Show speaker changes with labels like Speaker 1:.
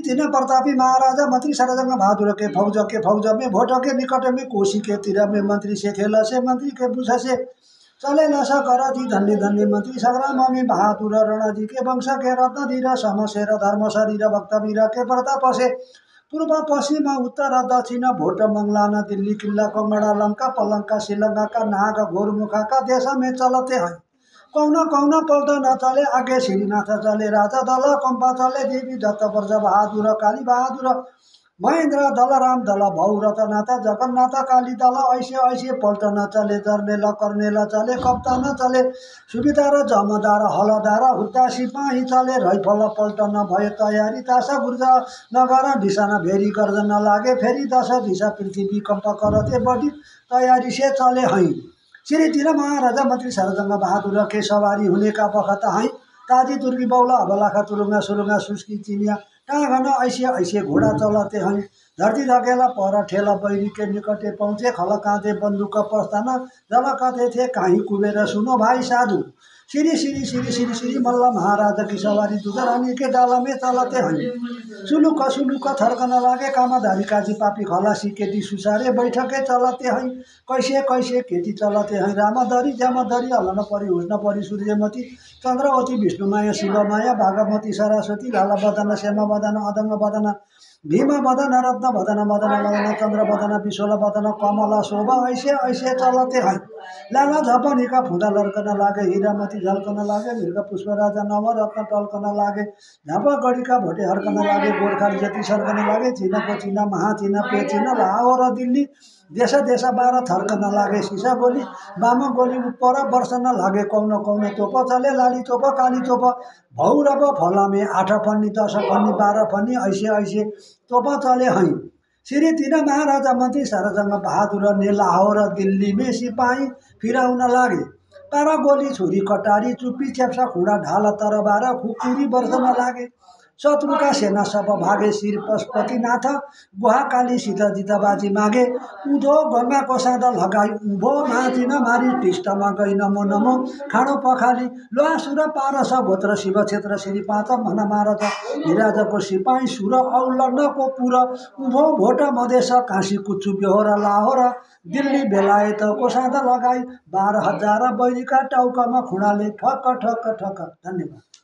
Speaker 1: तीन प्रतापी महाराजा मंत्री सरजंग बहादुर के फौज में भोट के निकट में कोशी के तीर में मंत्री से खेल से मंत्री के बुझ से चले लस करती धन्य धन्य मंत्री संग्राम में बहादुर रणजी के वंश के रत्न धीर समशेर धर्म शरीर भक्तवीर के प्रताप से पूर्व पश्चिम उत्तर दक्षिण भोट मंगलाना दिल्ली किला कंगड़ा लंका पलंका श्रीलंका का नाग घोरमुखा का देश में चलते हैं कौन पल्ट न चले आगे श्रीनाथ चले राजा दल कंपा चले देवी दत्त वर्ज बहादुर काली बहादुर महेंद्र दल राम दल भौरथनाथ जगन्नाथ काली दल ऐसे पल्ट न चले जर्नेल कर्नेल चले कप्तान चले सुबेदार जमदार हलदार हुद्दा सिपाही चले रैफल पल्ट न भयो तयारी तास गुर्ज नगर दिशा भेरी गर्जन लागे फेरि दश दिशा पृथ्वी कंप करते बढी तयारी से चले हैं श्री तीन महाराजा मंत्री सरजंग बहादुर के सवारी होने का बखत है ताजी तुर्की बौला अबलाखा तुरुंगा सुरुंगा सुस्की चिनिया टाँगन ऐसे घोड़ा चलाते हैं धरती धकेला पर ठेला बैरी के निकटे पहुँचे खल काँधे बंदूक पस्ताना झलकते थे कहीं कुबेर सुनो भाई साधु श्री मल्ल महाराजा की सवारी दुधरानी के डाला में चलते हैं सुलुक थर्कन लागे कामाधारी काजी पापी खलासी केटी सुसारे बैठके चलते हैं कैसे केटी चलते हैं रामधरी जमधरी हलन परी हुस्न परी सूर्यमती चंद्रवती विष्णुमाया शिवमाया भागमती सरस्वती लाला बदन श्याम बदन अदंग बदन भीम बदन रत्न बदन बदन चंद्र बदन विश्वल बदन कमला शोभा ऐसे चलते हैं लाला झपनी का फुदा लड़कन लागे हीरामती झलकन लागे मृग पुष्प राजा नवरत्न टल्कन लागे झापा गढ़ी का भोटे हरकन लागे गोरखा जति सर्कन लागे चिन्ह चिन्ह महाचिन्ह पेचिन्ह लाहौर दिल्ली देश 12 थर्कन लागे सीसा गोली बाम गोली ऊपर वर्षन लागे कौन तोप चले लाली तोप काली तोप भौरव फलामे 8 फन्नी 10 फन्नी 12 फन्नी ऐसे तोप चले हैं श्री तीन महाराजा मंत्री सरजंग बहादुर ने लाहौर दिल्ली में सिपाही फिराउन लागे तारा गोली छुरी कटारी चुप्पी चेप्सा खुड़ा ढाल तरबार खुकुरी वर्षन लागे शत्रु का सेना सब भागे शिर पशुपतिनाथ गुहाकाली सीता जितबाजी मागे उधो गंगा को सादा लगाई उभो नाचिन मारी टिस्टमा गई नमो नमो खाडो पखाली लोहासुर पारस गोत्र शिव क्षेत्र श्री 5 मन मारत हिराजको सिपाही सुर औलनको पुर उभो भोट मधेस काशी कुचु बेहोर लाहोर दिल्ली बेलायत को सादा लगाई 12,000 बैरिका टाउकामा खुडाले ठक ठक ठक। धन्यवाद।